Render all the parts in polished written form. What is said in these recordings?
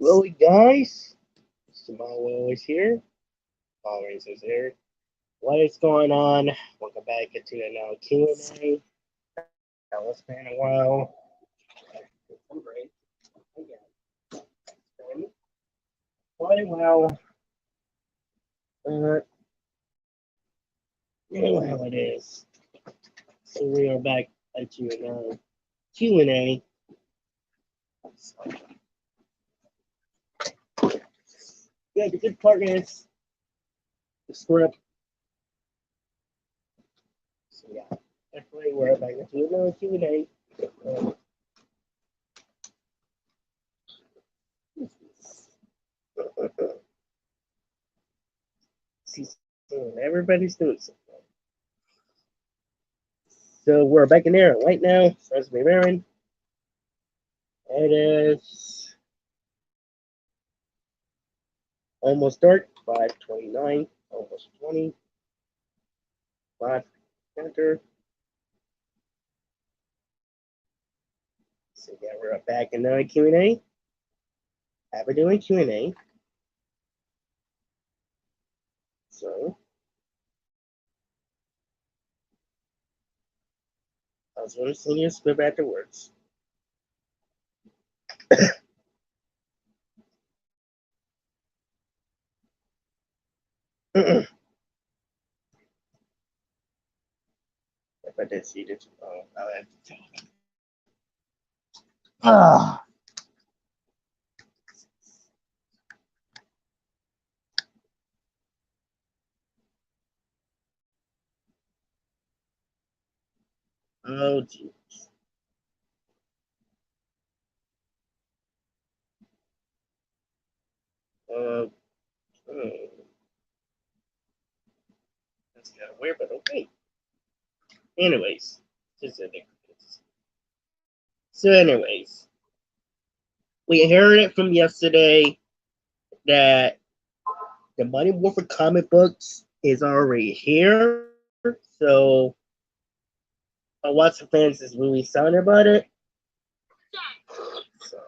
Hello, guys. Jamal is here. Power Rangers here. What is going on? Welcome back to another Q&A. That was been a while. Some break again. Been quite a while. Uh, you know how it is. So we are back to another Q&A. So, yeah, the good part is the script. So yeah, definitely we're back to another Q&A. Season. Everybody's doing something. So we're back in there right now. Starts to be Marin. It is almost dark. 5:29. Almost 20. 5 So yeah, we're back in the Q&A. We're doing Q&A. So I was going to send you a script afterwards. If I did see this, I'll have to tell them. Ah. Oh, geez. Uh, that's kind of weird, but okay. Anyways, just a So, anyways, we heard it from yesterday that the Mighty Morphin comic books is already here. So, lots of fans is really excited about it. So,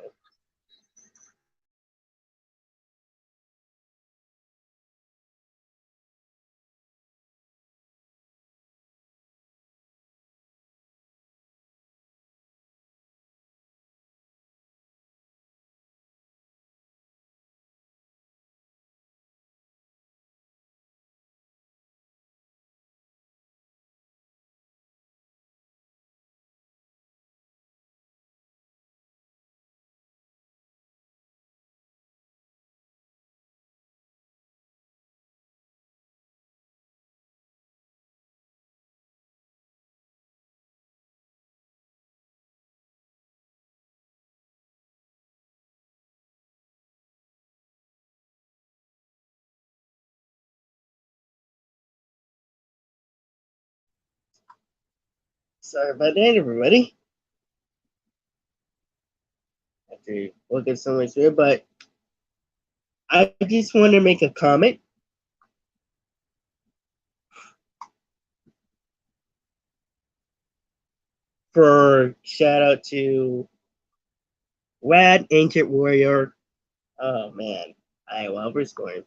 sorry about that, everybody. I have to look at someone's here, but I just want to make a comment. For shout out to Rad Ancient Warrior. Oh man, I love his scoring.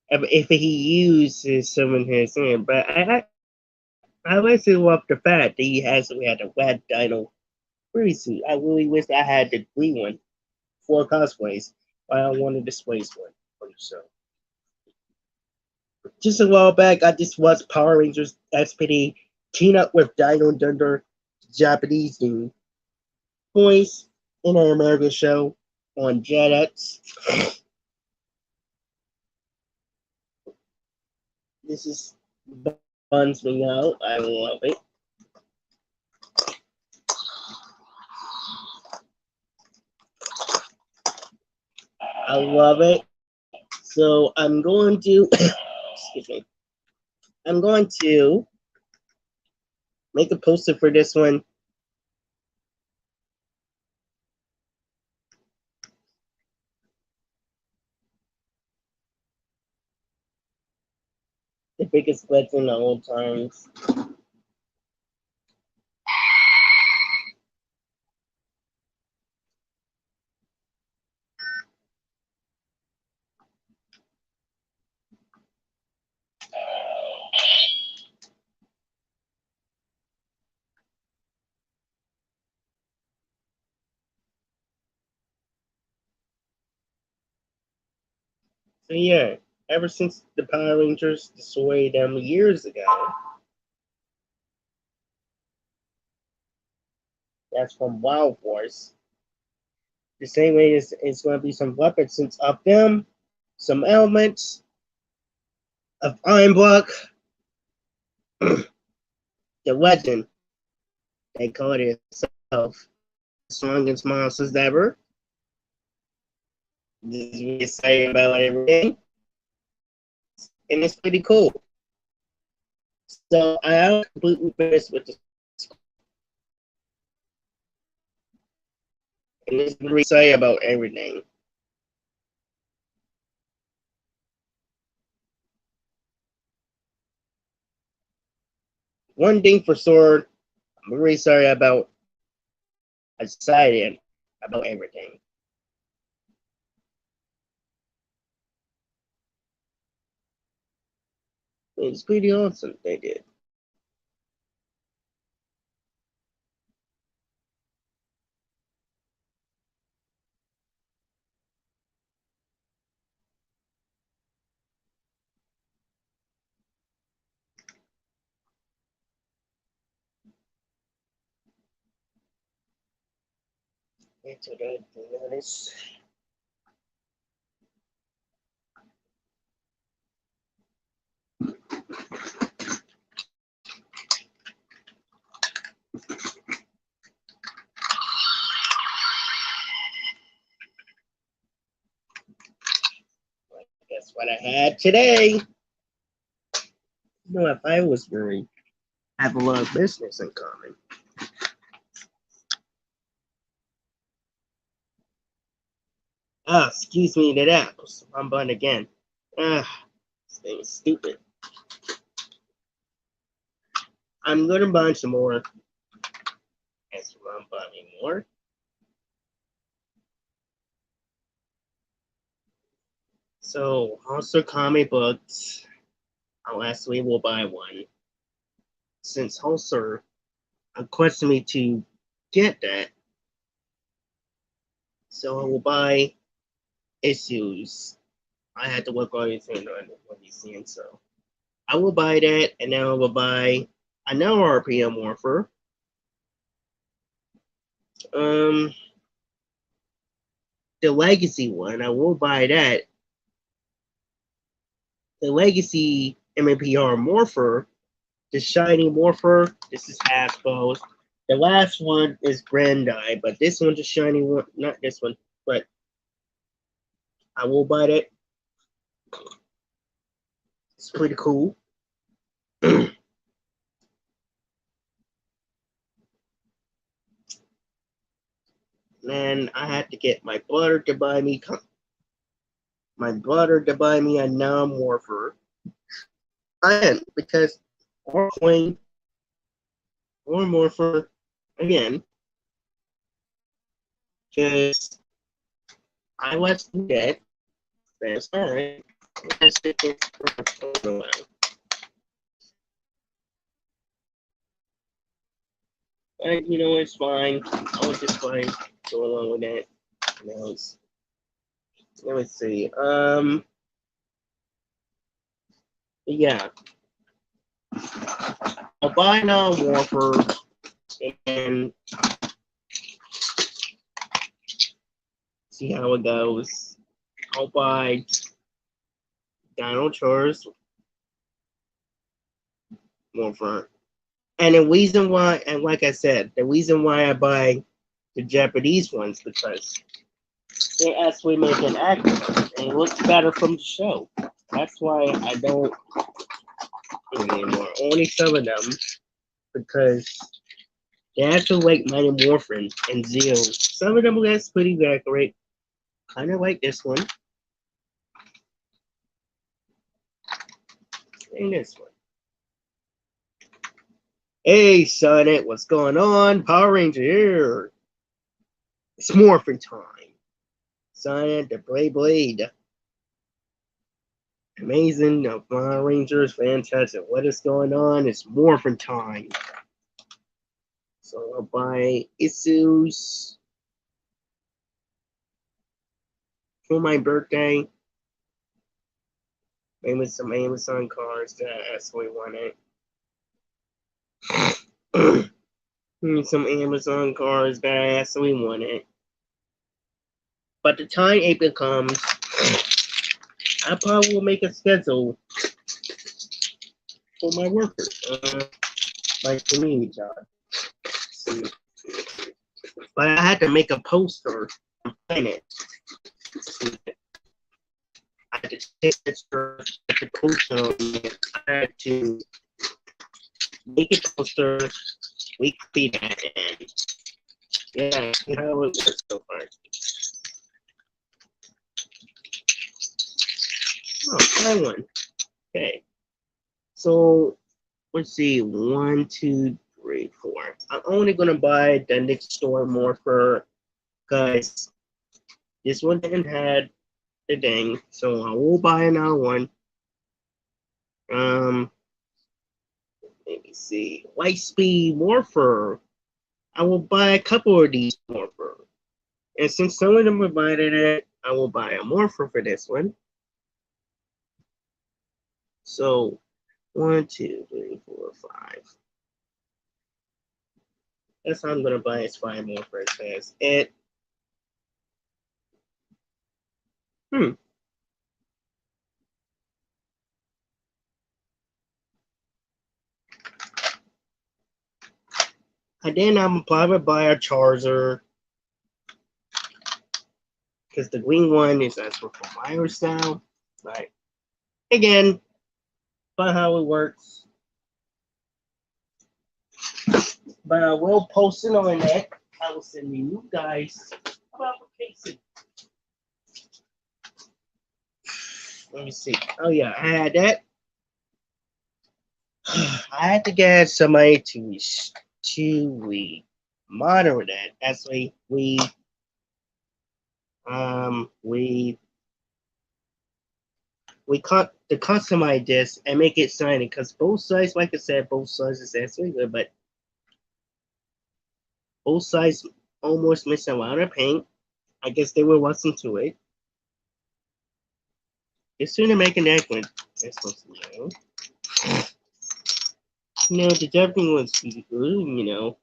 If he uses some in his hand, but I also love the fact that he actually had a Rad Dino suit. I really wish I had the green one for cosplays, but I wanted the space one for the show. Just a while back, I just watched Power Rangers SPD team up with Dino Thunder, Japanese dude, voice in an American show on Jetix. This is buns me out. I love it. I love it. So I'm going to excuse me. I'm going to make a poster for this one. The biggest legend of all times. So yeah, ever since the Power Rangers destroyed them years ago, that's from Wild Force. The same way it's going to be some weapons since of them, some elements of Iron Block, the legend. They call it itself. Strongest monsters ever. This is really exciting about everything. And it's pretty cool. So I am completely finished with the and it's really exciting about everything. One thing for sure, I'm really sorry about excited about everything. It's pretty awesome they did. Into the notice. Guess what I had today? If I was very have a lot of business in common. Ah, excuse me, that apples. I'm bun again. Ah, this thing is stupid. I'm gonna buy some more. That's what I'm buying more. So, also comic books. I'll actually will buy one. Since Holster requested me to get that, so I will buy issues. I had to work on anything on what he's seeing, so I will buy that, and then I will buy another RPM Morpher. Um, the Legacy one, I will buy that. The Legacy MMPR Morpher, the Shiny Morpher, this is Hasbro's. The last one is Grandai, but this one's a shiny one, not this one, but I will buy that. It's pretty cool. Man, I had to get my brother to buy me a non-morpher. And because Orquing or Morpher again, because I was dead. That's alright. But you know, it's fine. I was just fine go along with that. Now let me see. Yeah. I'll buy now Morpher and see how it goes. I'll buy Dino Chores Morpher. And the reason why, and like I said, the reason why I buy the Japanese ones because they actually make an actor and it looks better from the show. That's why I don't anymore. Only some of them because they actually like Mighty Morphin and Zeo. Some of them looks pretty accurate. Kind of like this one. And this one. Hey, Sonnet, what's going on? Power Ranger here. It's Morphin time. Sonnet, the Blade. Amazing. The Power Rangers, fantastic. What is going on? It's Morphin time. So I'll buy issues for my birthday. Maybe some Amazon cards that I actually wanted. Maybe some Amazon cards that I actually wanted. But the time it becomes, I probably will make a schedule for my workers, like community job. But I had to make a poster and plan it. I had to take pictures, the poster, I had to make a poster, we copied that, and yeah, you know how it works so far. Oh, try one. Okay. So let's see, 1, 2, 3, 4. I'm only gonna buy the next store morpher because this one didn't have the thing, so I will buy another one. Let me see, Lightspeed morpher. I will buy a couple of these morpher, and since some of them are buying it, I will buy a morpher for this one. So 1, 2, 3, 4, 5. That's how I'm gonna buy is 5 morphers. Says it. And then I'm probably buy a Charizard because the green one is as for fire style. Right. Again, but how it works. But I will post it on that. I will send you guys about Casey. Let me see. Oh yeah, I had that. I had to get somebody to monitor that. Actually, we cut the customize this and make it shiny because both sides, like I said, both sides is actually good, but both sides almost missed a lot of paint. I guess they were rushing to it. It's soon to make an egg one. That's supposed to be, the jumping was good,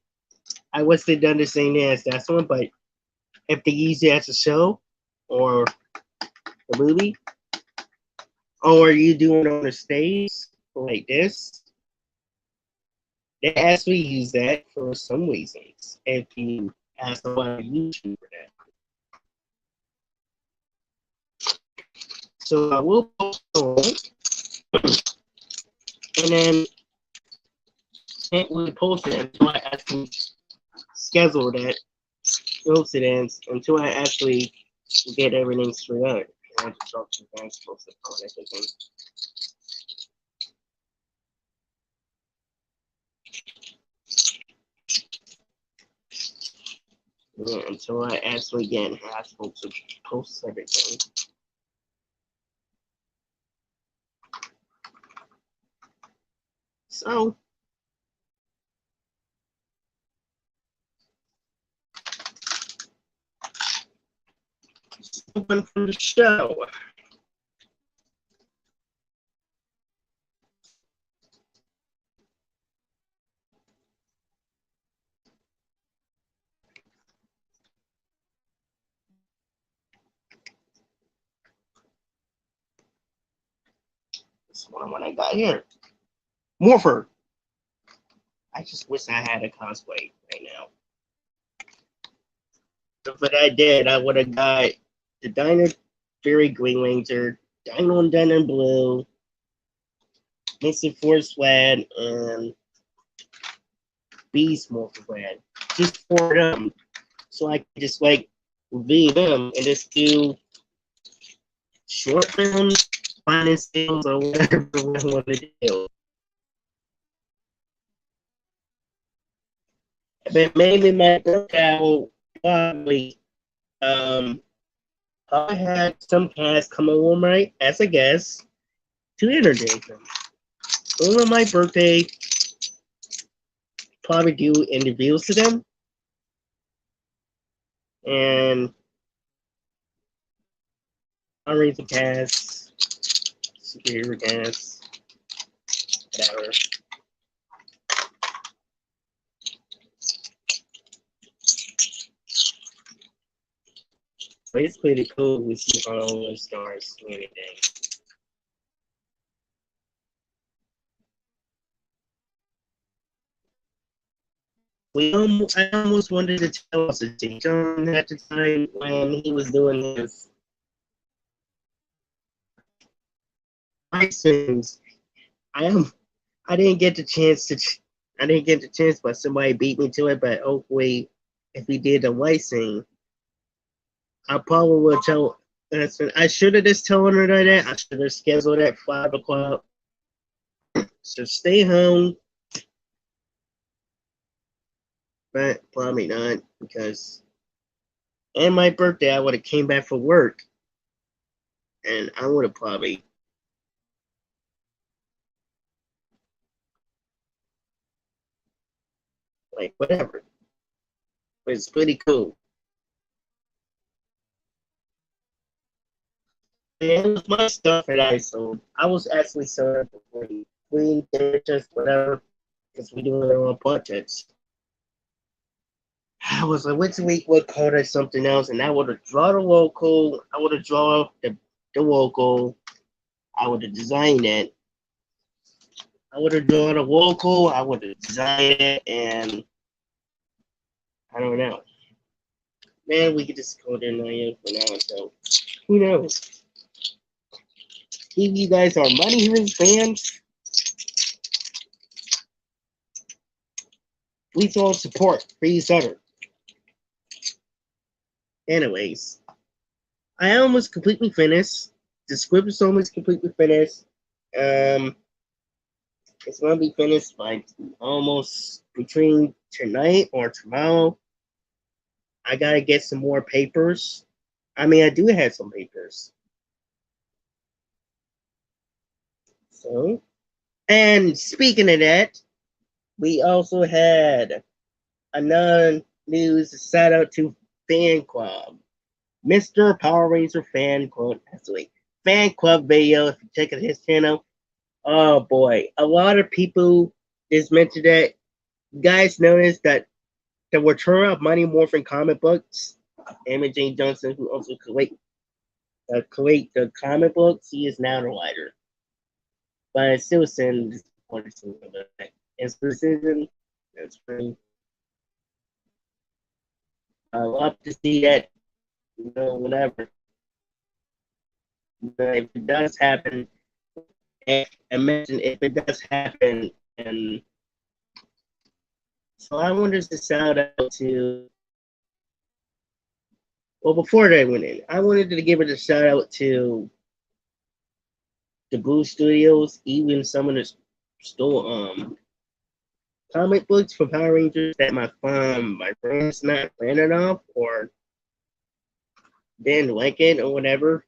I wish they'd done the same as that one, but if they use it as a show or a movie, or you doing it on the stage like this, they actually use that for some reasons. If you ask a lot of YouTube for that. So I will post it, and then can't really post it until I actually schedule that, post it in until I actually get everything straight out. And I just talk to the guys post it on everything. Yeah, until I actually get Hasbro to post everything. So open from the show. This one I got here. Morpher. I just wish I had a cosplay right now. But I did. I would have got the Dino Fury Green Ranger, Dino and Dino Blue, Mr. Force Red, and Beast Morpher Red. Just for them. So I could just V them and just do short films, finance films, or whatever I want to do. But maybe my birthday will probably I had some cast come over my as a guest to introduce them. On my birthday, probably do interviews to them. And I'll read the cast. superhero gas, whatever. But it's pretty cool. We see all the stars and everything. I almost wanted to tell us John at the time when he was doing his license. I didn't get the chance to. I didn't get the chance, but somebody beat me to it. But hopefully, if we did the licensing, I probably will tell. I should have just told her that. I should have scheduled at 5 o'clock. So stay home, but probably not because. And my birthday, I would have came back for work, and I would have probably. Like whatever. But it's pretty cool. And it was my stuff that I sold. I was actually selling for free. Clean, just whatever. Because we do our own projects. I was like, which week would code or something else, and I would have drawn the local. I would have drawn the local. I would have designed it. I would have drawn the local. I would have designed it, and I don't know. Man, we could just code in there for now. So who knows? If you guys are Money Heroes fans, please all support for each other. Anyways, I almost completely finished. The script is almost completely finished. It's gonna be finished by almost between tonight or tomorrow. I gotta get some more papers. I mean, I do have some papers. So, and speaking of that, we also had another news shout out to Fan Club. Mr. Power Ranger Fan Club. Actually, Fan Club video. If you check out his channel, oh boy, a lot of people just mentioned that. Guys noticed that the return of Mighty Morphin comic books. Amy Jane Johnson, who also collect the comic books, he is now the writer. But I still send disappointed to that. It's precision. That's pretty. I love to see that. Whatever. But if it does happen, imagine if it does happen, and so I wanted to shout out to. Well, before they went in, I wanted to give it a shout out to the Blue Studios, even some of the store comic books for Power Rangers that my friends not planning off or didn't like it or whatever.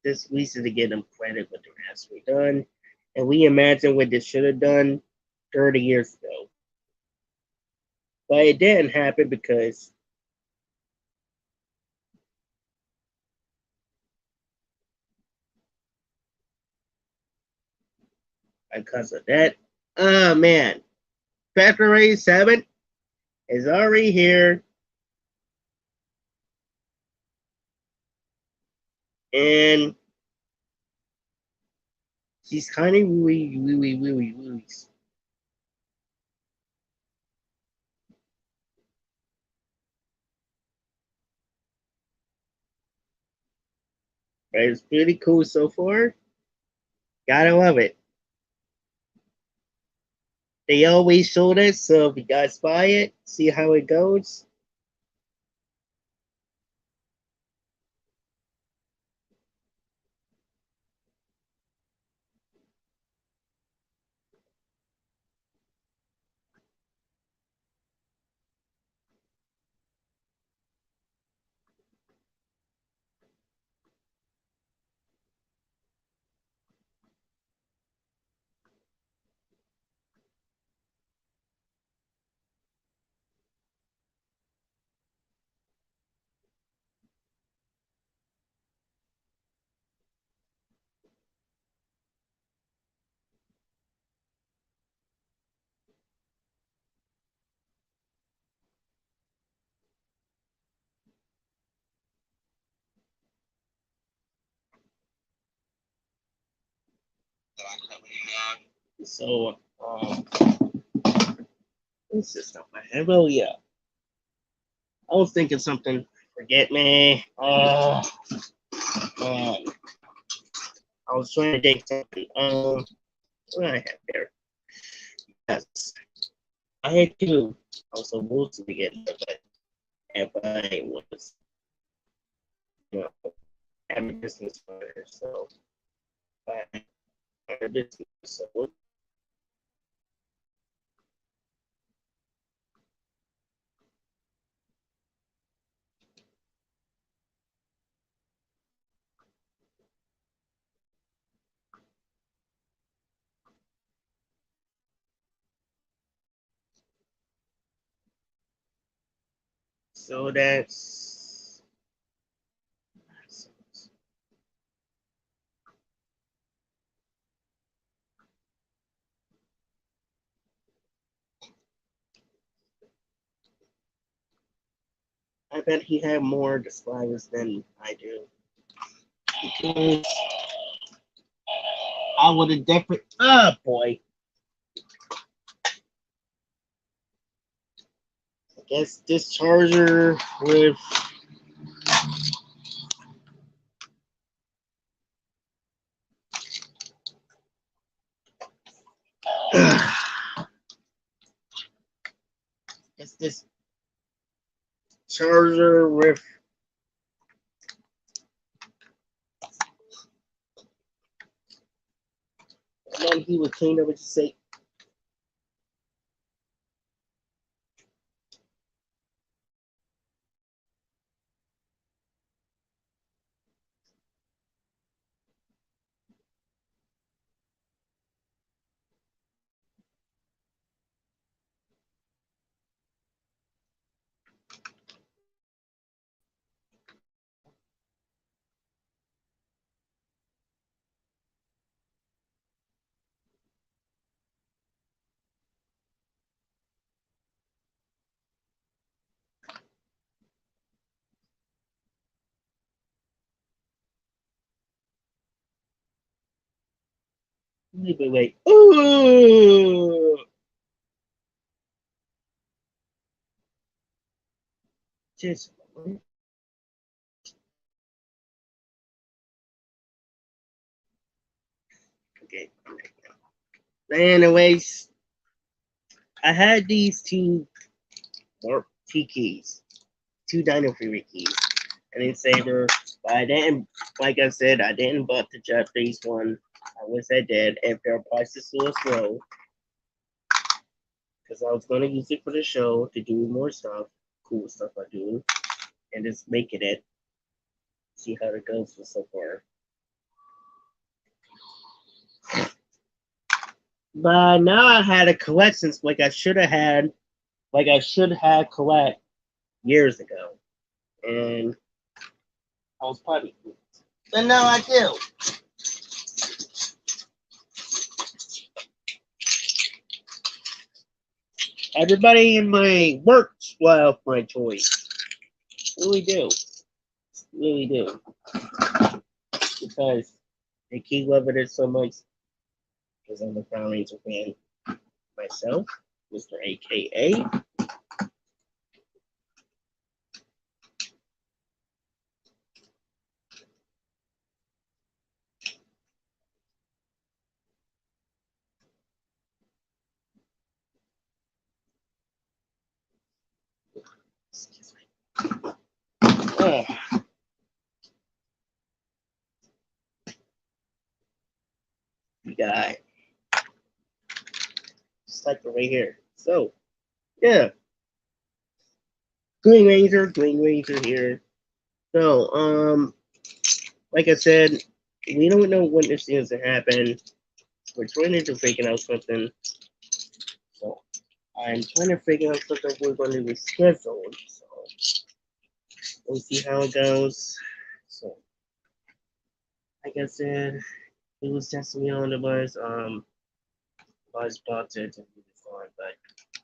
This we should to get them credit what they're actually done. And we imagine what they should have done 30 years ago. But it didn't happen because of that. Oh man. February 7th is already here. And she's kind of really. But it's pretty cool so far. Gotta love it. They always showed it, so if you guys buy it, see how it goes. So, what's this stuff I have? Oh, yeah. I was thinking something. Forget me. Man. I was trying to think something. What I have there? Yes. I had two. I was supposed to get it, but if I was, you know, having a business partner, so I had a business. So what? So that's. I bet he had more subscribers than I do. Because I would have definitely. Oh boy. I guess this charger with. It's this charger with. And then he would clean up and say, wait. Ooh! Just. Okay. Anyways, I had these two more T keys, two Dino Fury keys, and then Saber. But I didn't, like I said, I didn't bought the Japanese one. I wish I did if their prices still low, because I was going to use it for the show to do more stuff, cool stuff I do, and just making it. See how it goes for so far. But now I had a collection like I should have had, like I should have collect years ago, and I was probably. But now I do. Everybody in my work swell my toys. Really do. Really do. Because they keep loving it so much. Because I'm a Power Ranger fan myself, Mr. AKA. Excuse me. Oh. You got just like right here. So, yeah. Green Ranger here. So, like I said, we don't know when this is to happen. We're trying to figure out something. So, I'm trying to figure out something we're going to reschedule. So, we'll see how it goes. So, like I said, it was testing me on the bus. Buzz bought it and he was fine, but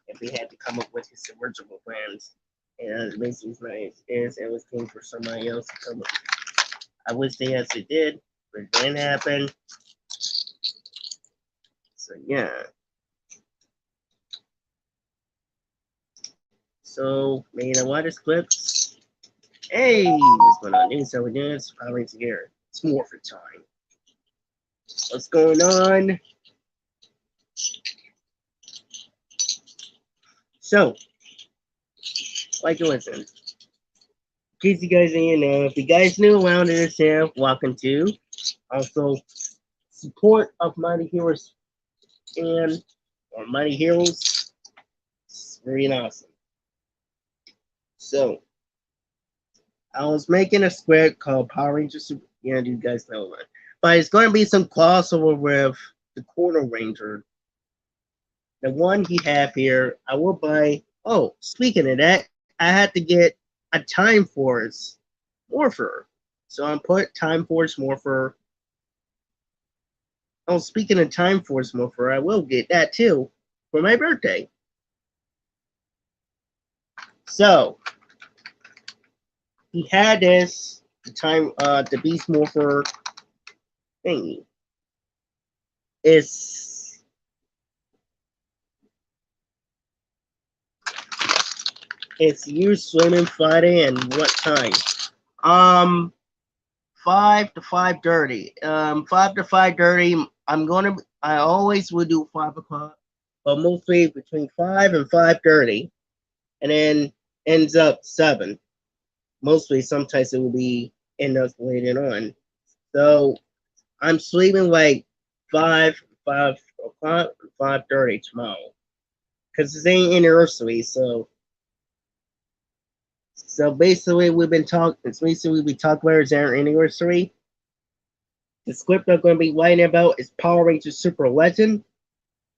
if he had to come up with his original plans, and basically nice is it was came for somebody else to come up. I wish they actually did, but it didn't happen. So yeah. So made a water clips. Hey, what's going on? So we're doing this Power Rangers here. It's Morphin time. What's going on? So, like listen. In case you guys didn't know, if you guys new around this channel, welcome to. Also, support of Mighty Heroes and or Mighty Heroes. It's very awesome. So, I was making a script called Power Rangers Super. Yeah, you guys know that. But it's going to be some crossover with the Corner Ranger. The one he have here, I will buy. Oh, speaking of that, I had to get a Time Force Morpher. So I'm put Time Force Morpher. Oh, speaking of Time Force Morpher, I will get that too for my birthday. So he had this the Beast Morpher thingy. It's you swimming Friday and what time? 5 to 5:30. 5 to 5:30. I always would do 5 o'clock, but mostly between 5 and 5:30, and then ends up 7. Mostly, sometimes it will be end up later on. So I'm sleeping like 5 o'clock, 5:30 tomorrow, because it's ain't anniversary. So basically, we've been talking about our anniversary. The script I'm going to be writing about is Power Rangers Super Legend,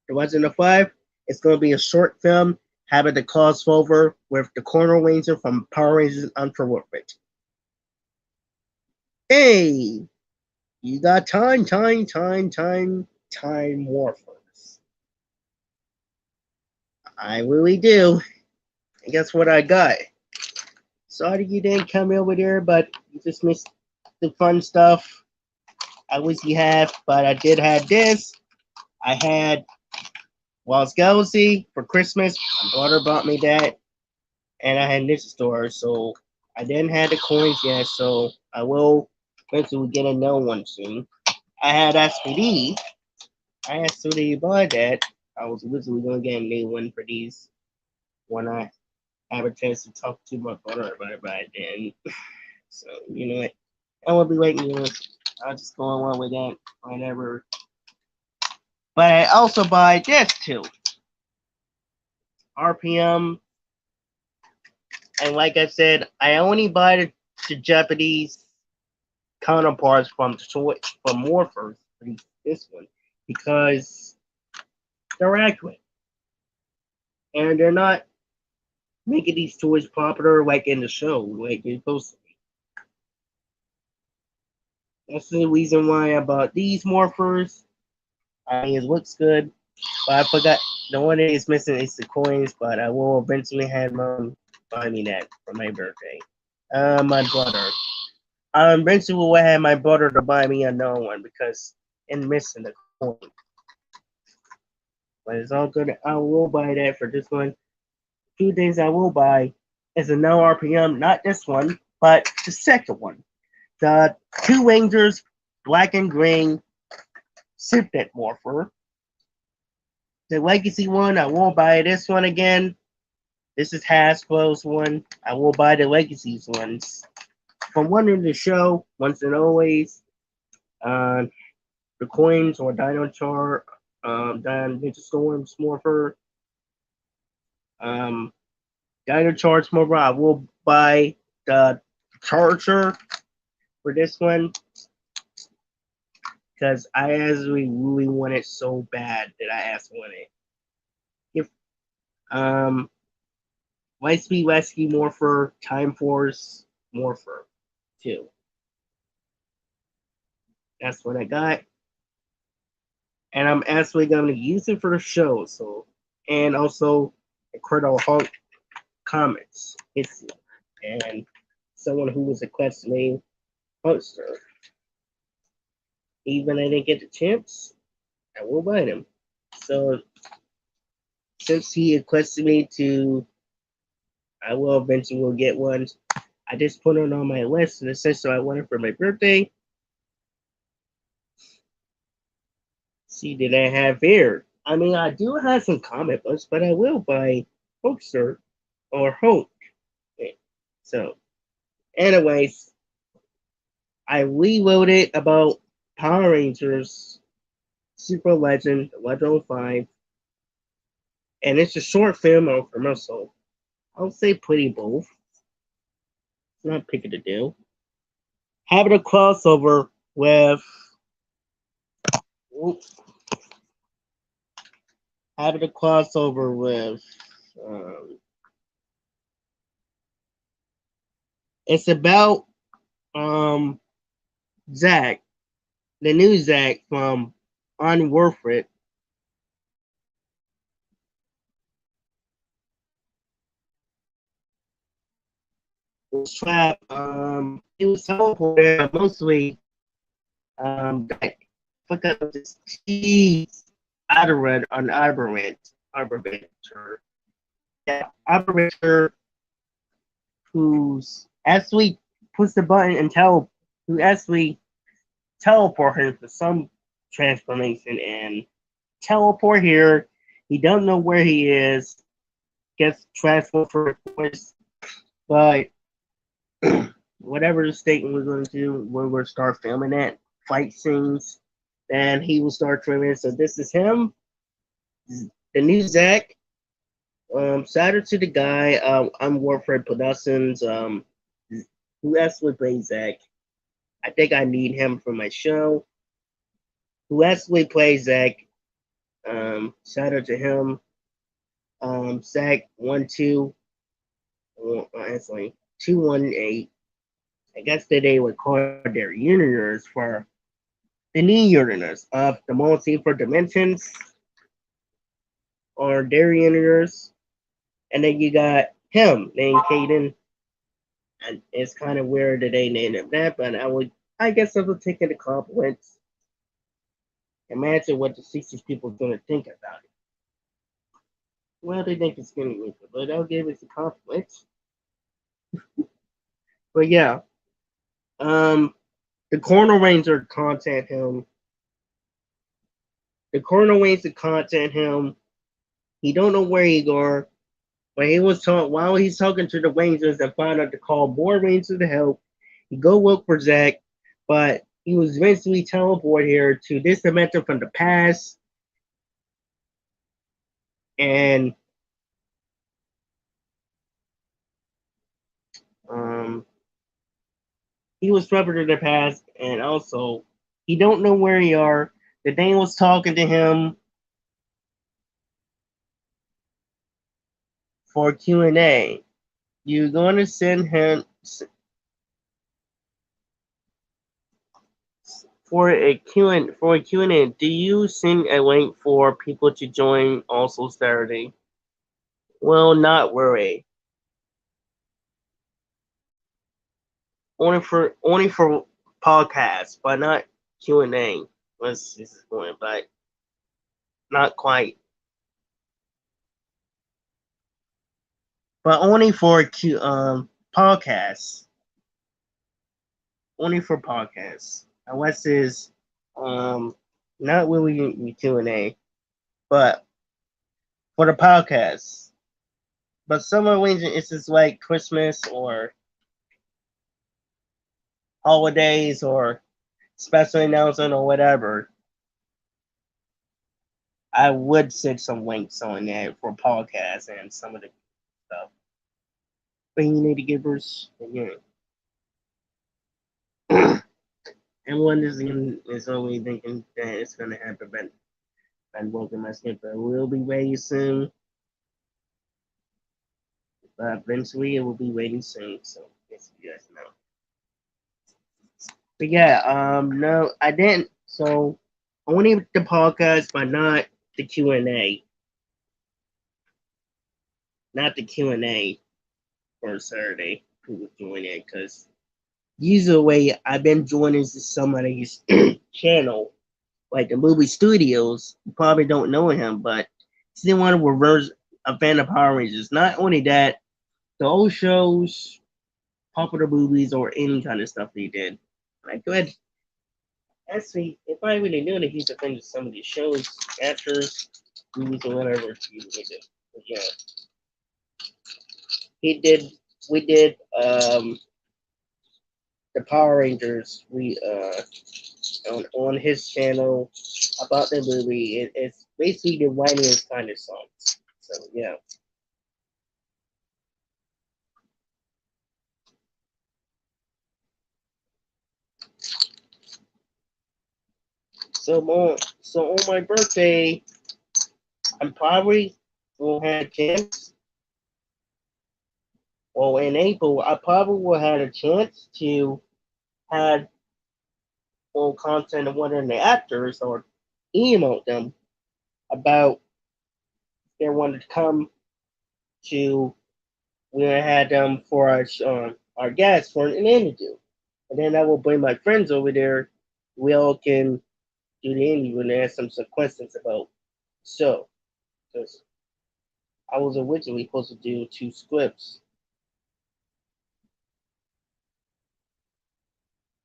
The Legend of 5. It's going to be a short film having the crossover with the Corner Ranger from Power Rangers Unforgiven. Hey, you got time morphers. I really do. And guess what I got? Sorry you didn't come over there, but you just missed the fun stuff. I wish you have, but I did have this. I had Wild Galaxy for Christmas. My daughter bought me that, and I had Ninja Store, so I didn't have the coins yet. So I will eventually get another one soon. I had SPD. I asked Sudi to buy that. I was originally going to get a new one for these when I have a chance to talk to my daughter about it, but I didn't. So you know what? I will be waiting. I'll just go along with that whenever. But I also buy this too. RPM. And like I said, I only buy the Japanese counterparts from Morphers for this one because they're accurate. And they're not making these toys popular like in the show, like they're supposed to be. That's the reason why I bought these Morphers. I mean, it looks good, but I forgot the one that is missing is the coins, but I will eventually have mom buy me that for my birthday. My brother. I eventually will have my brother to buy me another one because I'm missing the coin. But it's all good. I will buy that for this one. 2 things I will buy is a no RPM, not this one, but the second one. The two Rangers, black and green, Sipnet Morpher. The Legacy one, I won't buy this one again. This is Hasbro's one. I will buy the Legacies ones. From one in the show, once and always, the coins or Dino Char, Ninja Storms Morpher, Dino Charge Morpher. I will buy the Charger for this one because I actually really want it so bad that I asked for it. If Lightspeed Rescue Morpher, Time Force Morpher 2. That's what I got. And I'm actually going to use it for the show. So, and also Incredible Hulk comics. It's and someone who was requesting poster. Even I didn't get the chance, I will buy them. So since he requested me to, I will eventually will get one. I just put it on my list, and it says so I want it for my birthday. See, did I have here? I mean, I do have some comic books, but I will buy Hulkster or Hulk. So, anyways, I rewrote it about Power Rangers Super Legend 105, and it's a short film or commercial. I'll say pretty both. It's not picking to do. Having a crossover with having a crossover with it's about Zach, the new Zach from Unworth was trapped. He was teleported mostly back. Look up this cheese Arbiter, yeah, Arbiter, who's actually push the button and who actually teleport him for some transformation and teleport here. He doesn't know where he is. Gets transferred for a voice, but whatever the statement was going to do, when we're start filming that fight scenes, then he will start filming. So this is him, the new Zach. Shout out to the guy. I'm Warfred Productions. Who actually plays Zach? I think I need him for my show. Who actually plays Zach? Shout out to him. Zach 12, actually 218. I guess that they would call their universe for the new universe of the multiple dimensions or their universe. And then you got him named Caden. And it's kind of weird that they named him that, but I guess I would take it a compliments. Imagine what the 60s people are going to think about it. Well, they think it's going to be, but I'll give it a compliment. But yeah, the Corner Ranger contact him. The Corner Ranger contact him. He don't know where he going, but he was talking while he's talking to the Rangers and find out to call more Rangers to help. He go look for Zach, but he was eventually teleported here to this dimension from the past, and he was traveled to the past, and also he don't know where he are. The thing was talking to him for Q&A. You're going to send him for a Q&A. Do you send a link for people to join also Saturday? Well, not worry. Only for podcasts, but not Q&A. This is going, but not quite. But only for podcasts. Only for podcasts. Unless it's not really Q&A, but for the podcast. But some arrangement it's just like Christmas or holidays or special announcement or whatever. I would send some links on there for podcasts and some of the stuff. But you need to give us again. Everyone is only thinking that it's gonna happen, but I'm working my schedule. It will be ready soon. But eventually it will be ready soon, so yes you guys know. But yeah, no, I didn't. So only the podcast, but not the Q&A. Not the Q&A for Saturday. People join it because usually I've been joining somebody's channel like the movie studios, you probably don't know him, but he didn't want to reverse a fan of Power Rangers. Not only that, the old shows, popular movies, or any kind of stuff they did. Like, go ahead. Actually, if I really knew that he's a fan of some of these shows, actors, movies, or whatever, he would do. But yeah, he did. We did the Power Rangers. We on his channel about the movie. It's basically the whiniest kind of songs. So yeah. So on my birthday, I'm probably will have a chance. Well, in April, I probably will have a chance to have full content of one of the actors or email them about they wanted to come to. We had them for our guests for an interview, and then I will bring my friends over there. We all can do the interview and ask them some questions about so. Because I was originally supposed to do 2 scripts.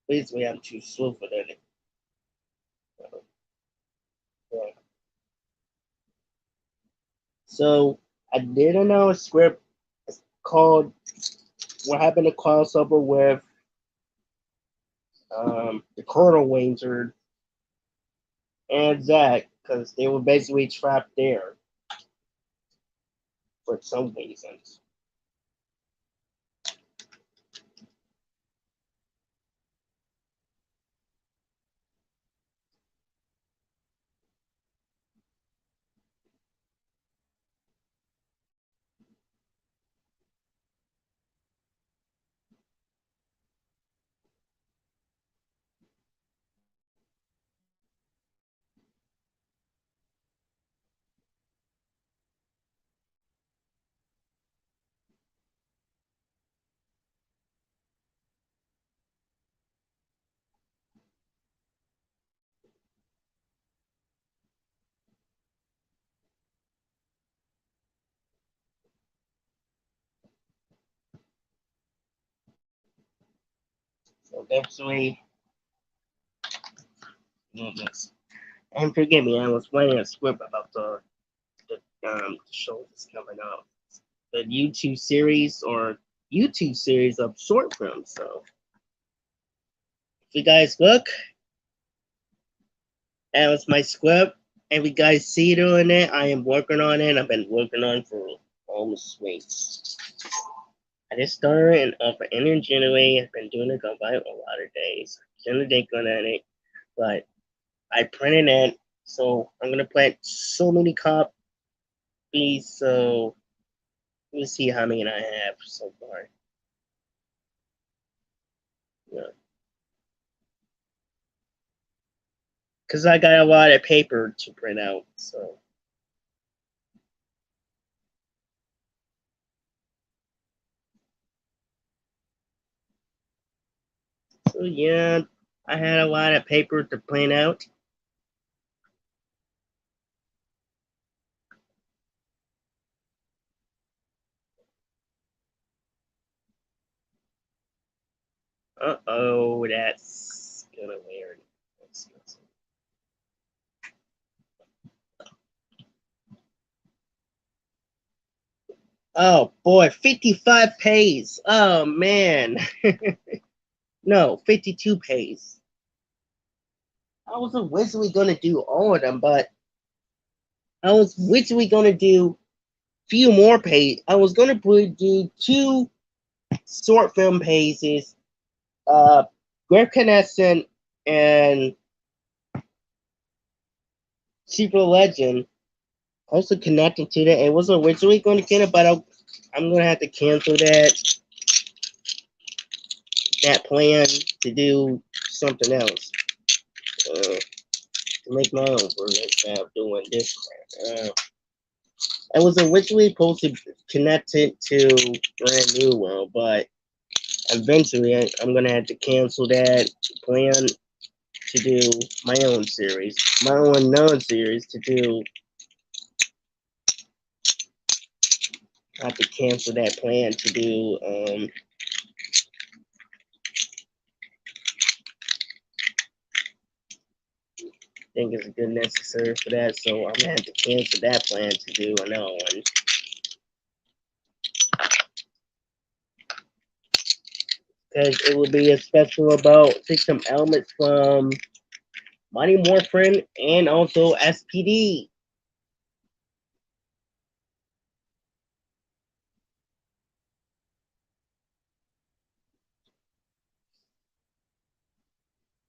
Basically, I'm too slow for that. Yeah. So I did another script called "What Happened to Crossover with the Colonel Ranger and Zach," because they were basically trapped there for some reasons. So basically, and forgive me, I was writing a script about the show that's coming out, the YouTube series of short films. So if you guys look, that was my script. And if you guys see it on it, I am working on it. I've been working on it for almost weeks. I just started in January. I've been doing it for about a lot of days. Generally day going at it, but I printed it, so I'm gonna print so many copies. So let me see how many I have so far. Yeah. Because I got a lot of paper to print out. So yeah, I had a lot of paper to print out. Uh-oh, that's gonna weird. Oh boy, 55 pays. Oh man. No, 52 pays. I was originally gonna do all of them, but I was originally gonna do few more pages. I was gonna do 2 short film pages, Greg Knesset and Secret Legend, also connected to that. It was originally going to get it, but I'm going to have to cancel that plan to do something else. To make my own version instead of doing this. I was originally supposed to connect it to Brand New World, but eventually I'm going to have to cancel that plan to do my own series, my own unknown series to do. I have to cancel that plan to do. I think it's a good necessary for that, so I'm gonna have to cancel that plan to do another one. Because it will be a special about some elements from Mighty Morphin and also SPD.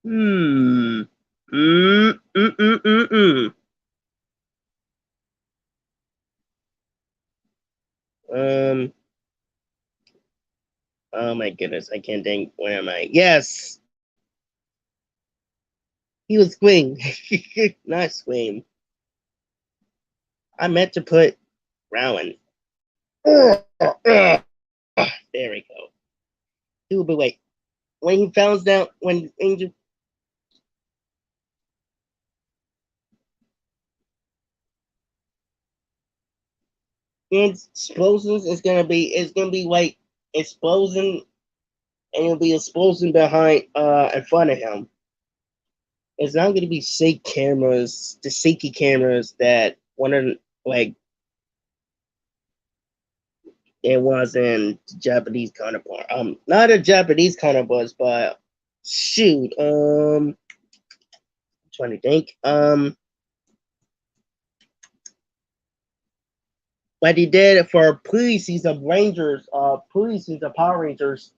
Hmm. Mm, mm, mm, mm, mm. Um. Oh my goodness, I can't think. Where am I? Yes, he was Swing, not Swing. I meant to put Rowan. There we go. He will be wait. When he found out when Angel explosions is gonna be like explosion and it'll be explosion behind in front of him. It's not gonna be fake cameras, the shaky cameras that one of like it was in Japanese counterpart. Not a Japanese counterparts, but shoot, I'm trying to think. But he did it for pre-season Rangers, pre-season Power Rangers.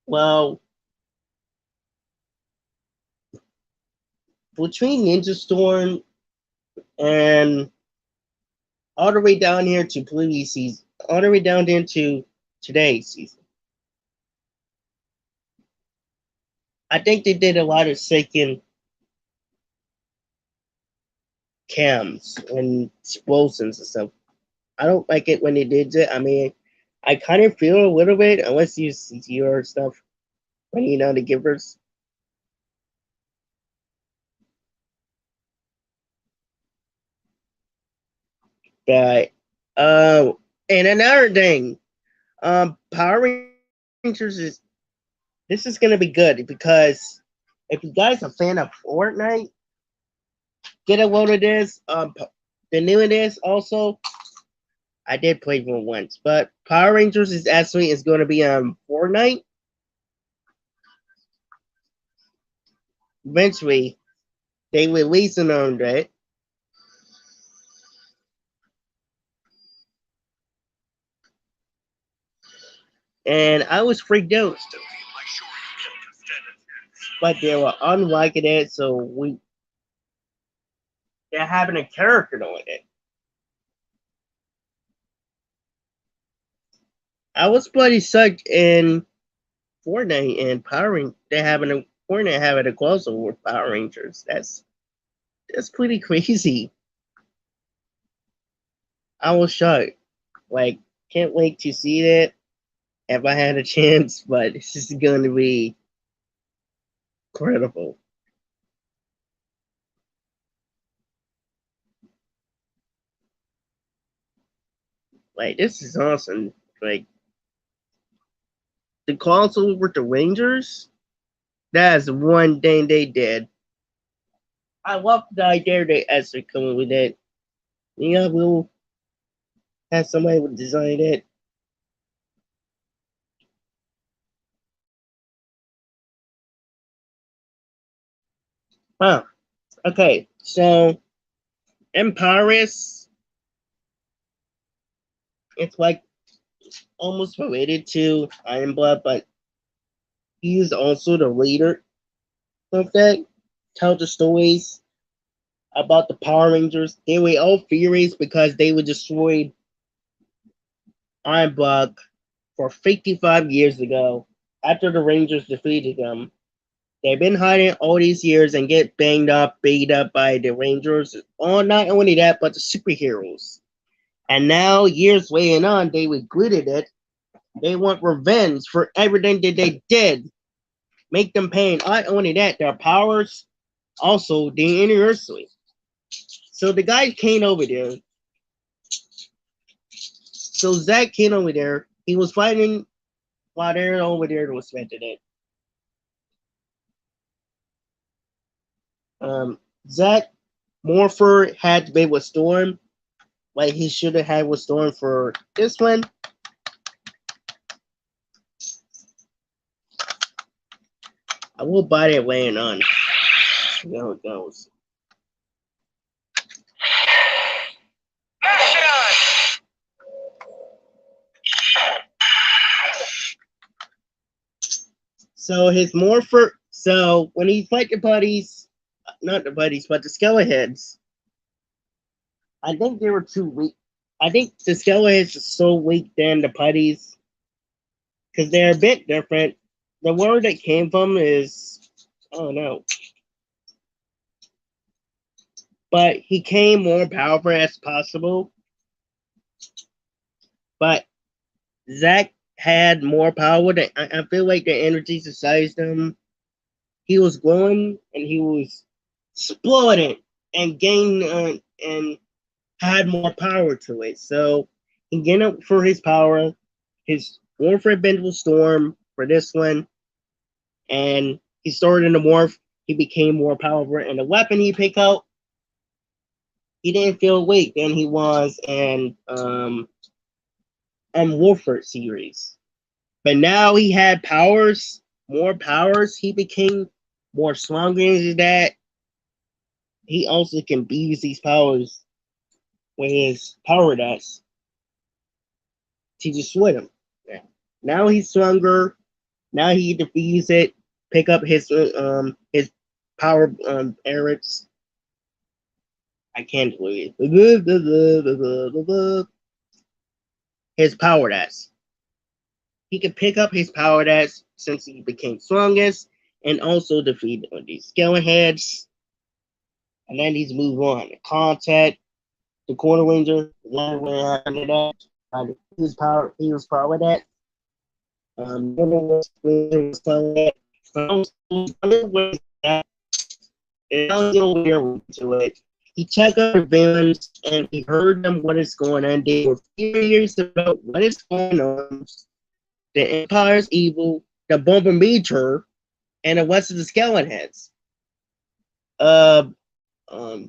Well, between Ninja Storm and all the way down here to previous season, all the way down into today's season. I think they did a lot of shaking cams and explosions and stuff. I don't like it when they did it. I mean, I kind of feel a little bit unless you see your stuff when you know the givers. But and another thing, Power Rangers is this is gonna be good because if you guys are a fan of Fortnite, get a load of this. The new it is also. I did play for once, but Power Rangers is going to be on Fortnite. Eventually, they release an on it. And I was freaked out. But they were unliking it, so they're having a character on it. I was bloody sucked in Fortnite and Power Rangers. They're having a Fortnite having a crossover with Power Rangers. That's pretty crazy. I was shocked. Like, can't wait to see that if I had a chance, but this is going to be incredible. Like, this is awesome. Like, the crossover with the Rangers, that's one thing they did. I love the idea they actually come with it. Yeah, we'll have somebody would design it. Huh. Okay, so in Paris, it's like almost related to Iron Blood, but he's also the leader of that. Tell the stories about the Power Rangers. They were all furious because they were destroyed Iron Blood for 55 years ago after the Rangers defeated them. They've been hiding all these years and get banged up, beat up by the Rangers. Oh, not only that, but the superheroes. And now, years later on, they regretted it. They want revenge for everything that they did make them pain. Not only that, their powers also universally. So the guy came over there. So Zack came over there. He was fighting while they're over there was spending it. Zack Morpher had to be with Storm, like he should have had with Storm for this one. I will buy that laying on. See how it goes. So his Morpher. So when he fight the buddies, not the buddies, but the Skeleheads, I think they were too weak. I think the Skeleheads are so weak than the putties because they're a bit different. The word that came from is, oh no, but he came more powerful as possible. But Zack had more power. I feel like the energy sized him. He was glowing and he was exploding and gained and had more power to it. So he gained up for his power. His Warfare Bendable Storm for this one, and he started in the morph. He became more powerful, and the weapon he picked out, he didn't feel weak than he was in Warfare series. But now he had powers, more powers. He became more stronger than that. He also can use these powers with his power dust to destroy them. Yeah. Now he's stronger. Now he defeats it. Pick up his power errors. I can't believe it. His power dust. He can pick up his power dust since he became strongest, and also defeat these Skeleheads. And then he's move on. Contact the Corner Ranger. His power. He was power that. Was power that. To it. He checked out the villains and he heard them what is going on. They were furious about what is going on. The Empire's evil, the Bomber Major, and the West of the Skeleheads.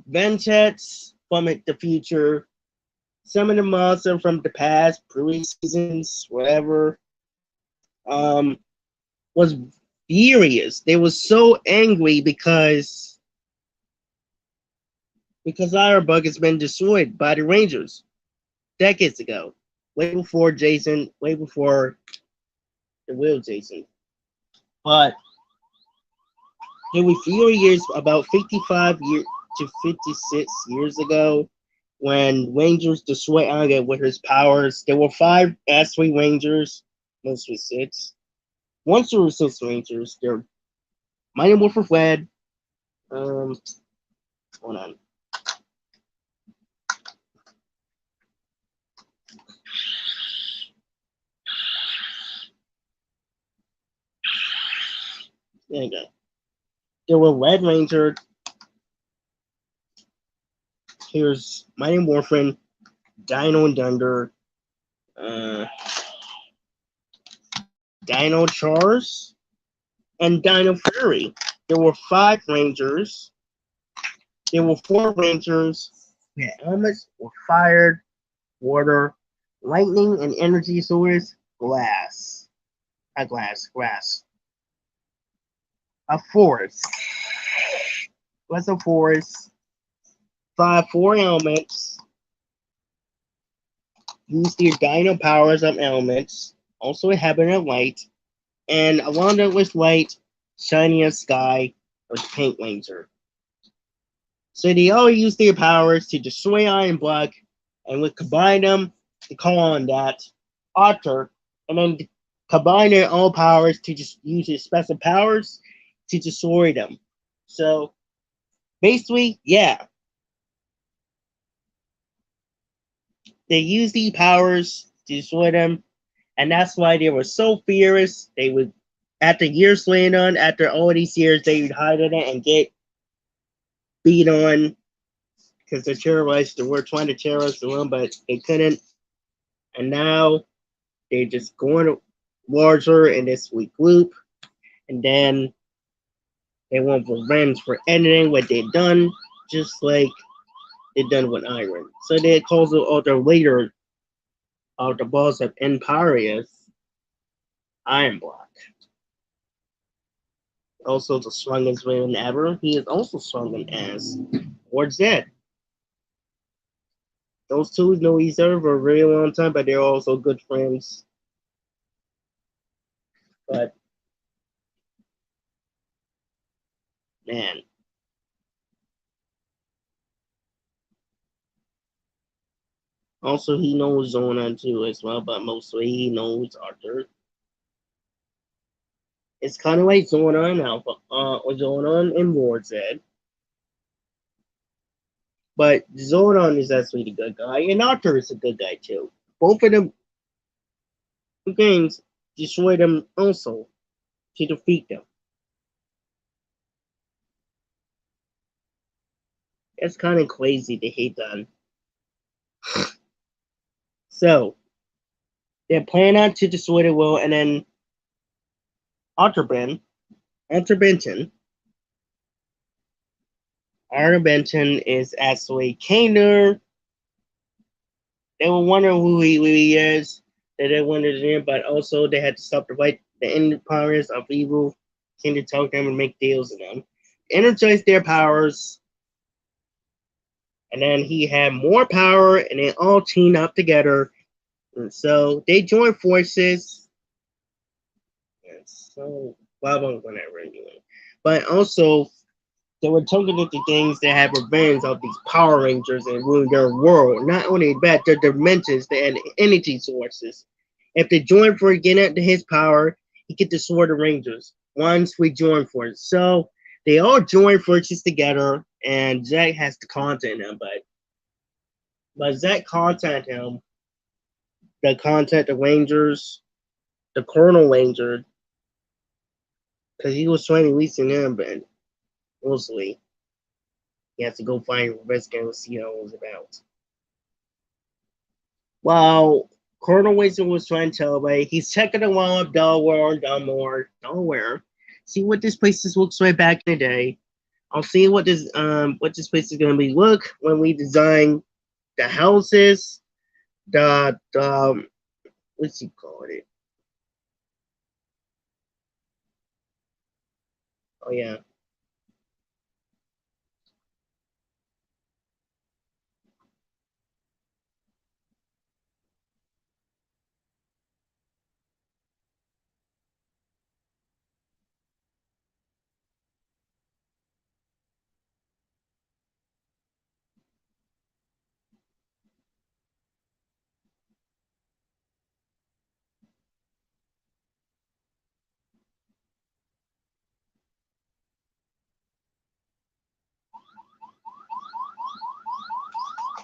Vengeance from the future, some of the monsters from the past, previous seasons, whatever, was furious. They were so angry because Ironbug has been destroyed by the Rangers decades ago, way before Jason, way before the real Jason. But they were furious about 55 years to 56 years ago when Rangers destroyed Anga with his powers. There were 5 S3 Rangers, mostly 6. Once there were 6 Rangers, they're Mighty Morphin Red. Hold on. There you go. There were Red Ranger. Here's Mighty Morphin, Dino and Thunder, Dino Charge, and Dino Fury. There were 5 Rangers. There were 4 Rangers. Yeah, elements were fire, water, lightning, and energy source, glass. Grass. A forest. What's a forest? 4 elements. Use your dino powers of elements. Also heaven and light. And along with light, shining sky with Pink Ranger. So they all use their powers to destroy Iron Block, and we combine them to call on that Otter, and then combine their all powers to just use their special powers to destroy them. So basically, yeah. They use these powers to destroy them, and that's why they were so furious. They would After years playing on, after all these years, they would hide in it and get beat on because the terrorists were trying to terrorize the one, but they couldn't. And now they're just going larger in this weak group, and then they want revenge for anything what they've done, just like they done with Iron. So they calls out the leader of the boss of Empyreus, Iron Block. Also the strongest villain ever. He is also stronger as Lord Zed. Those two know each other for a very long time, but they're also good friends. But man. Also he knows Zona too as well, but mostly he knows Arthur. It's kind of like Zona and Alpha, Zona and Lord Zed. But Zordon is actually the good guy, and Arthur is a good guy too. Both of them games destroy them also to defeat them. It's kind of crazy to hate them. So they plan on to destroy the world, and then Arthur Benton, is actually Kaner. They were wondering who he really is. That they wanted him, but also they had to stop the empires of evil. Came to talk them and make deals with them, energize their powers, and then he had more power, and they all teamed up together. And so they joined forces. And so, well, whatever anyway. But also, they were talking into things that have revenge of these Power Rangers and ruin their world. Not only that, their dimensions, they had energy sources. If they join for getting into his power, he get to sword the Rangers. Once we join forces. So they all join forces together, and Jack has to contact them, but Zack contact him, they contact the Rangers, the Colonel Ranger, because he was trying to listen him, but mostly he has to go find Rebecca and see what it was about. While Colonel Wilson was trying to tell everybody, he's checking around Delaware, see what this place looks like back in the day. I'll see what this place is gonna be look when we design the houses, the what's he called it? Oh yeah.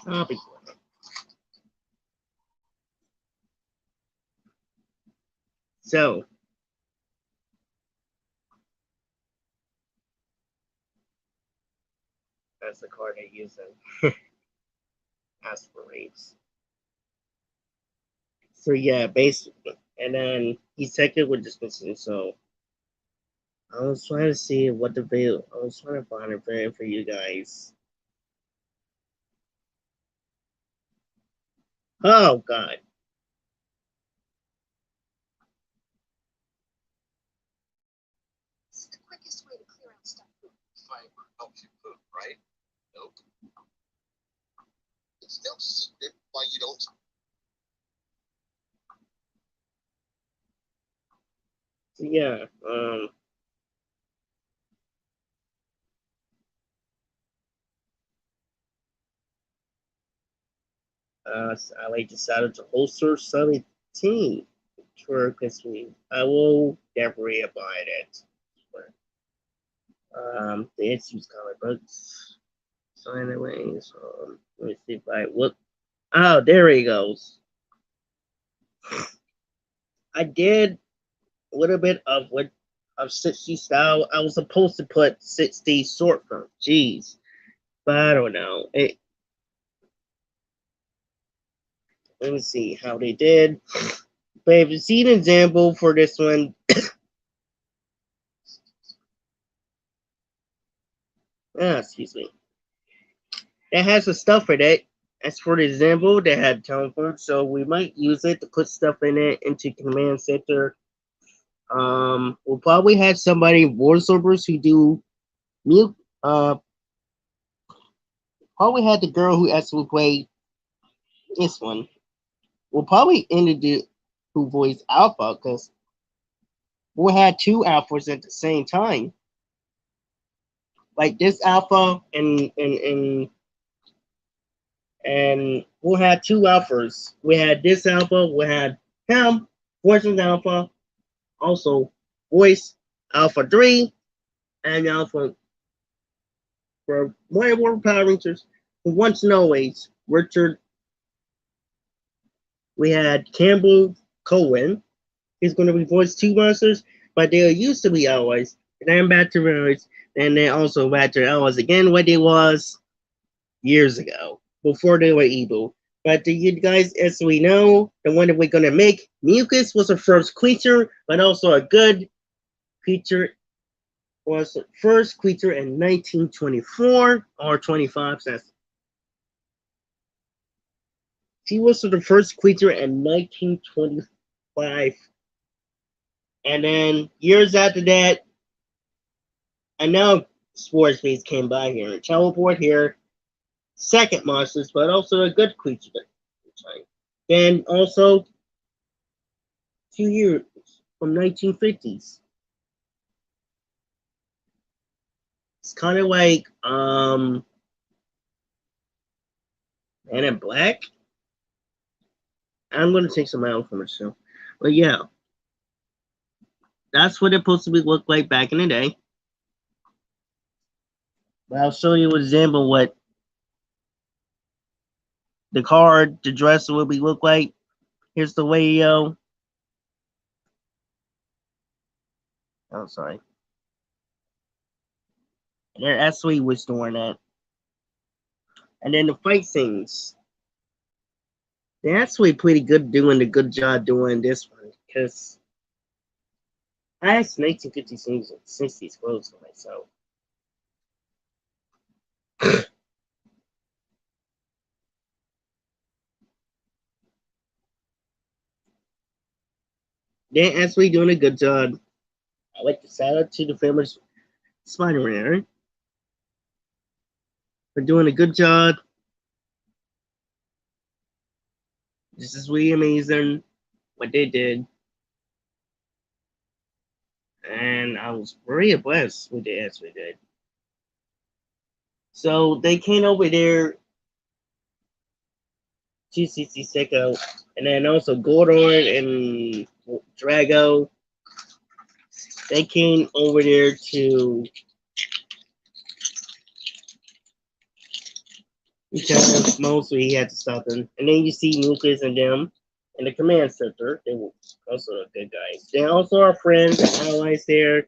I'll be quick. So that's the card I use in aspirates. So yeah, basically, and then he's technically with this person. So I was trying to see what the video. I was trying to find a video for you guys. Oh God. It's the quickest way to clear out stuff. Fiber helps you poop, right? Nope. It's no secret why you don't. Yeah. I like decided to holster 17 for Christmas. I will definitely abide it. The issues comic books. So anyways, let me see if I look. Oh, there he goes. I did a little bit of what of 60 style. I was supposed to put 60 short film. Jeez. But I don't know. Let me see how they did. But if you see an example for this one, excuse me, that has the stuff in it. As for the example, they had telephone, so we might use it to put stuff in it into command center. We'll probably have somebody voiceovers who do mute. Probably had the girl who actually played this one. We'll probably introduce who voiced Alpha because we had two alphas at the same time. Like this alpha and we'll have two alphas. We had this alpha, we had him, voicing alpha, also voice alpha 3, and alpha for White War Power Rangers. Who wants to know always, Richard. We had Campbell Cohen. He's going to be voiced two monsters, but they used to be allies. And then back to Rose, and then also back to allies again, what they was years ago, before they were evil. But you guys, as we know, the one that we're going to make, Mucus was the first creature, but also a good creature. Was the first creature in 1924 or 25. She was the first creature in 1925. And then years after that, I know Sports Base came by here and teleport here. Second monsters, but also a good creature. Then also 2 years from 1950s. It's kind of like Man in Black. I'm gonna take some out from it soon. But yeah. That's what it supposed to be look like back in the day. But I'll show you an example what the card, the dress will be look like. Here's the radio. Oh, sorry. And then actually was doing that. And then the fight scenes. They're actually pretty good doing the good job doing this one because I had 1950s scenes and 60s clothes for myself. They're actually doing a good job. I like to shout out to the famous Spider-Man for doing a good job. This is really amazing what they did. And I was very impressed with the actually did. So they came over there, GCC Seiko, and then also Gordon and Drago. They came over there to because mostly he had to stop them. And then you see Lucas and them in the command center. They were also a good guys. They also are friends and allies there.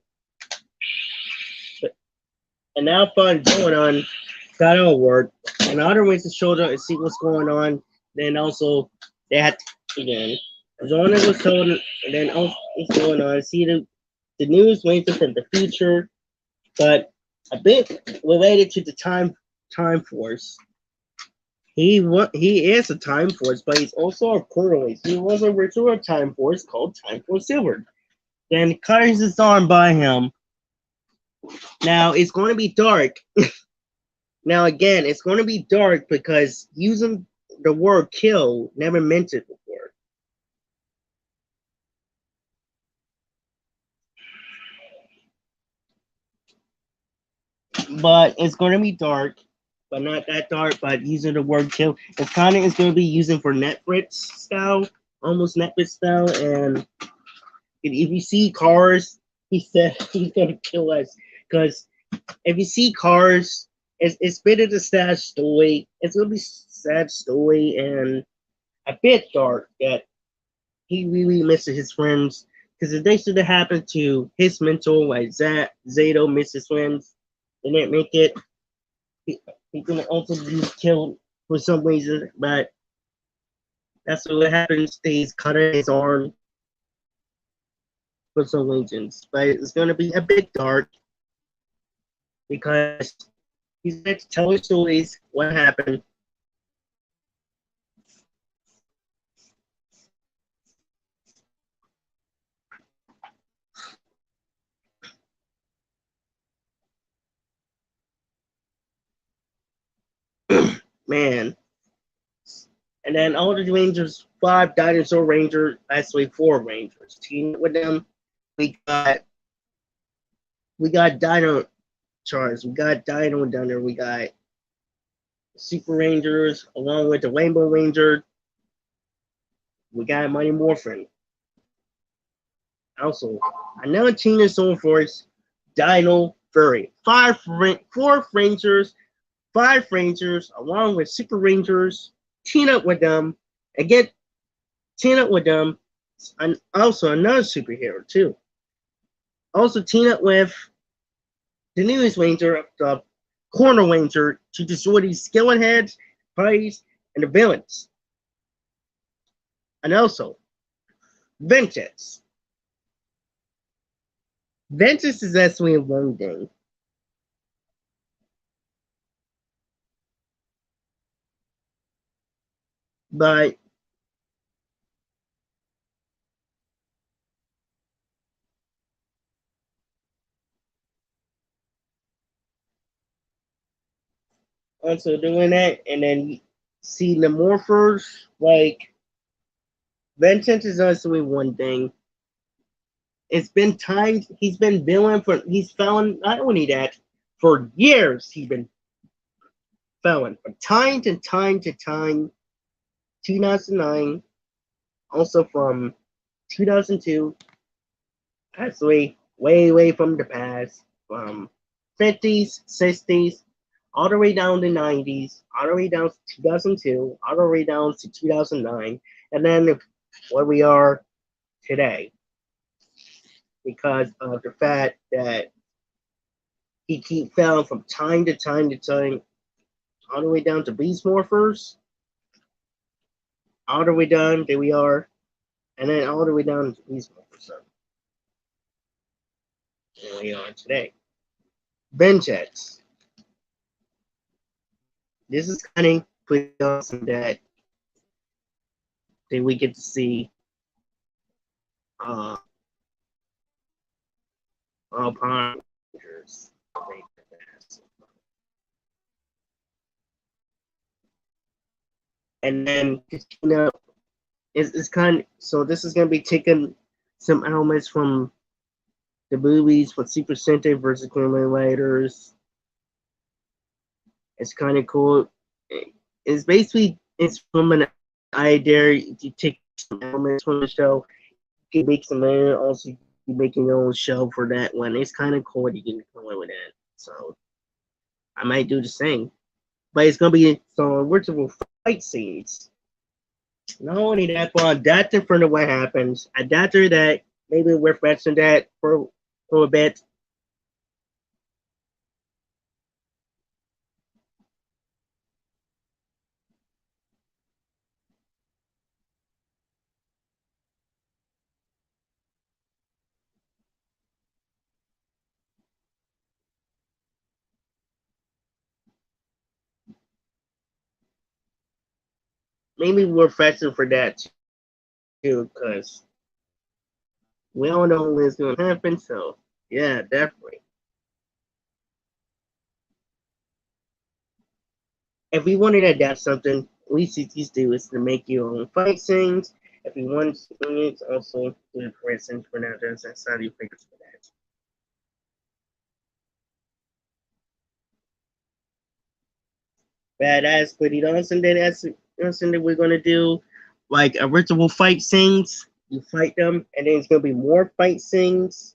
And now fun going on. Got all work. And the other ways to show them and see what's going on. Then also they had again. Zona was told and then also what's going on. See the news waves from the future, but a bit related to the time force. He is a time force, but he's also a portal. He was a original time force called Time Force Silver. Then cuts his arm by him. Now it's going to be dark. Now again, it's going to be dark because using the word kill never meant it before. But it's going to be dark, but not that dark. But using the word kill, it's kind of is going to be using for Netflix style, almost Netflix style. And if you see cars, he said he's going to kill us because if you see cars, it's been a sad story. It's going to be sad story and a bit dark that he really misses his friends Because if they should have happened to his mentor, like Zato, Mrs. Swims, didn't make it. He gonna also be killed for some reason, but that's what happens. He's cutting his arm for some reasons. But it's gonna be a bit dark because he's going to tell stories what happened. Man. And then all the Rangers, 5 dinosaur Rangers, actually 4 Rangers. Team with them, we got Dino Charge, we got Dino Thunder, we got Super Rangers, along with the Rainbow Ranger. We got Mighty Morphin. Also, another team is on force, Dino Fury. 4 Rangers, 5 Rangers, along with Super Rangers, team up with them, and and also another superhero too. Also team up with the newest Ranger, the Corner Ranger, to destroy these skeleton heads, parties, and the villains. And also, Vengeance. Vengeance is actually a one thing. But also doing that, and then see the morphers, like Vengeance is actually one thing. It's been times he's been villain for he's found not only that for years he's been felon from time to time to time. 2009, also from 2002, actually way from the past, from 50s, 60s, all the way down to 90s, all the way down to 2002, all the way down to 2009, and then where we are today, because of the fact that he keep failing from time to time to time, all the way down to Beast Morphers, all the way down, there we are, and then all the way down to Beast Morphers. So, there we are today. Vengeance. This is kind of pretty awesome that we get to see uh Power Rangers. And then it's kind of, so this is gonna be taking some elements from the movies for Super Sentai versus Kamen Riders. It's kind of cool. It's basically it's from an idea to take some elements from the show, you can make some money, also you making your own show for that one. It's kind of cool that you can come away with that. So I might do the same. But it's gonna be some original fight scenes. Not only that, but adapting from the what happens. Adapting that, maybe we're fetching that for a bit. Maybe we're fetching for that too, because we don't know when it's gonna happen. So yeah, definitely. If we wanted to adapt something, least you do is to make your own fight scenes. If you want to also do the present for now, that's how you figure for that. Badass pretty awesome. Then that's something that we're gonna do, like original fight scenes. You fight them, and then it's gonna be more fight scenes.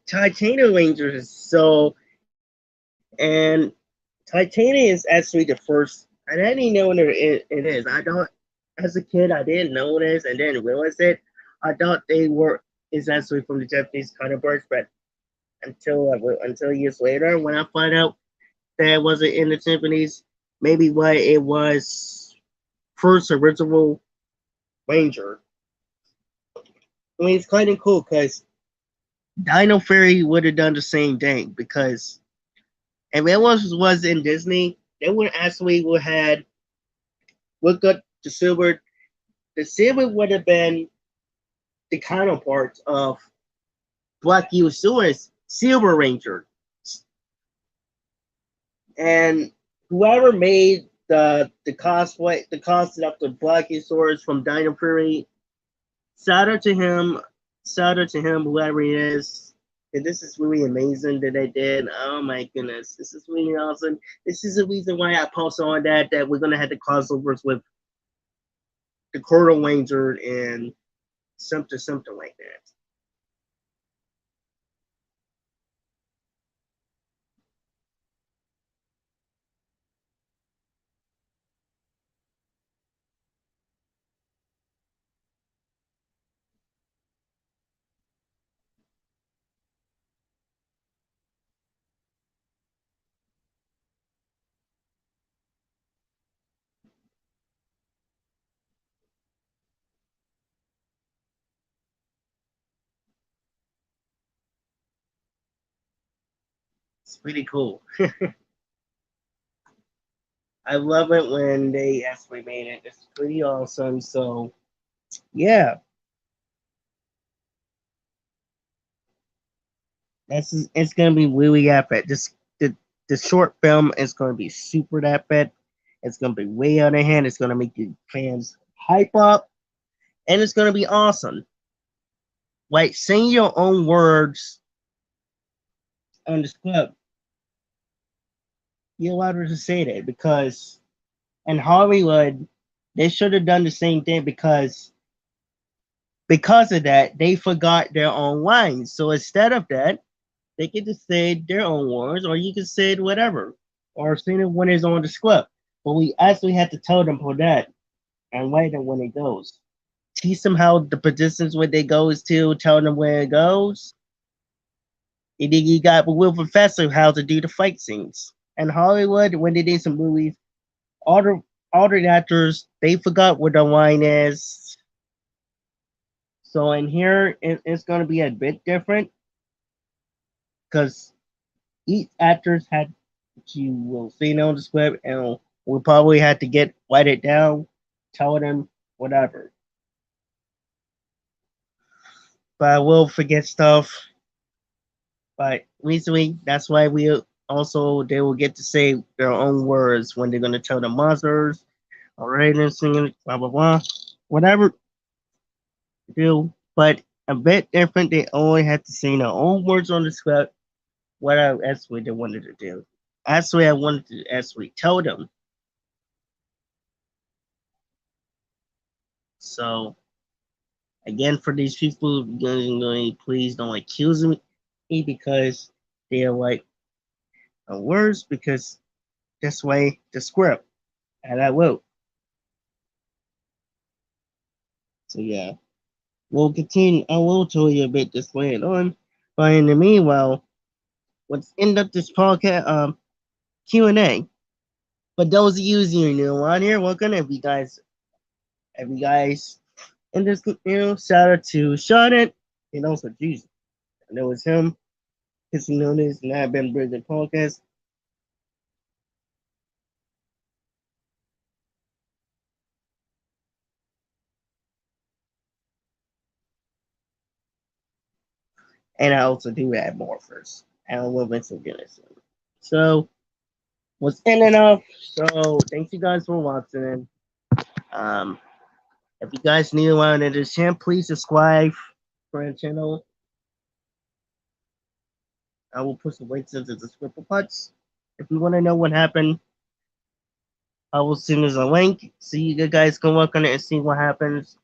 Titanium Rangers is so, and Titanium is actually the first. I didn't even know what it is. I don't. As a kid, I didn't know this and didn't realize it. I thought they were is actually from the Japanese counterparts, but until years later, when I find out that it wasn't in the Japanese, maybe why it was first original Ranger. I mean, it's kind of cool because Dino Fury would have done the same thing because if it was in Disney, they would actually would had look up the silver. The silver would have been the counterparts of Black Usaurus, Silver Ranger, and whoever made the concept of Black Usaurus from Dino Fury. Shout out to him. Shout out to him, whoever he is. And this is really amazing that they did. Oh my goodness, this is really awesome. This is the reason why I post on that we're gonna have the crossovers with the Coral Ranger and something like that. It's pretty cool. I love it when they actually made it. It's pretty awesome. So yeah, it's gonna be really epic. The short film is gonna be super epic. It's gonna be way out of hand. It's gonna make the fans hype up, and it's gonna be awesome. Like saying your own words on the script, you're allowed to say that because in Hollywood they should have done the same thing because of that they forgot their own lines. So instead of that, they get to say their own words, or you can say it whatever, or say it when it's on the script. But we actually have to tell them for that and write them when it goes. Teach them how the positions where they goes to, tell them where it goes. And then you got Will Professor how to do the fight scenes. And Hollywood, when they did some movies, all the actors they forgot what the line is. So in here, it's going to be a bit different because each actors had to will say on the script and we'll probably have to get write it down, tell them whatever. But I will forget stuff. But recently, that's why we also they will get to say their own words when they're gonna tell the monsters, alright, and singing blah blah blah, whatever do. But a bit different. They only have to say their own words on the script. What I actually they wanted to do. Actually, I wanted to actually tell them. So again, for these people, please don't accuse me because they are like words because that's why the script and I wrote. So yeah, we'll continue. I will tell you a bit this later on. But in the meanwhile, let's end up this podcast Q&A. But those of you who are new on here, welcome. If you guys, in this, shout out to Shawnit and also Jesus. I know it's him. Because you know this, and I've been Bridget Podcast. And I also do add more first. And I will eventually get it soon. So, was in enough. So, thanks you guys for watching. Um, if you guys need one in this channel, please subscribe for the channel. I will put some links into the description box. If you want to know what happened, I will send you a link so you guys can work on it and see what happens.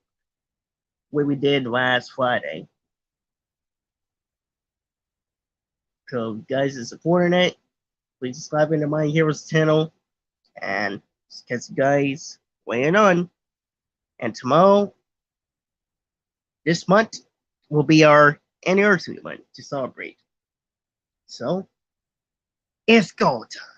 What we did last Friday. So you guys are supporting it. Please subscribe to My Heroes channel. And catch you guys weighing on. And tomorrow, this month, will be our anniversary month to celebrate. So, it's go time.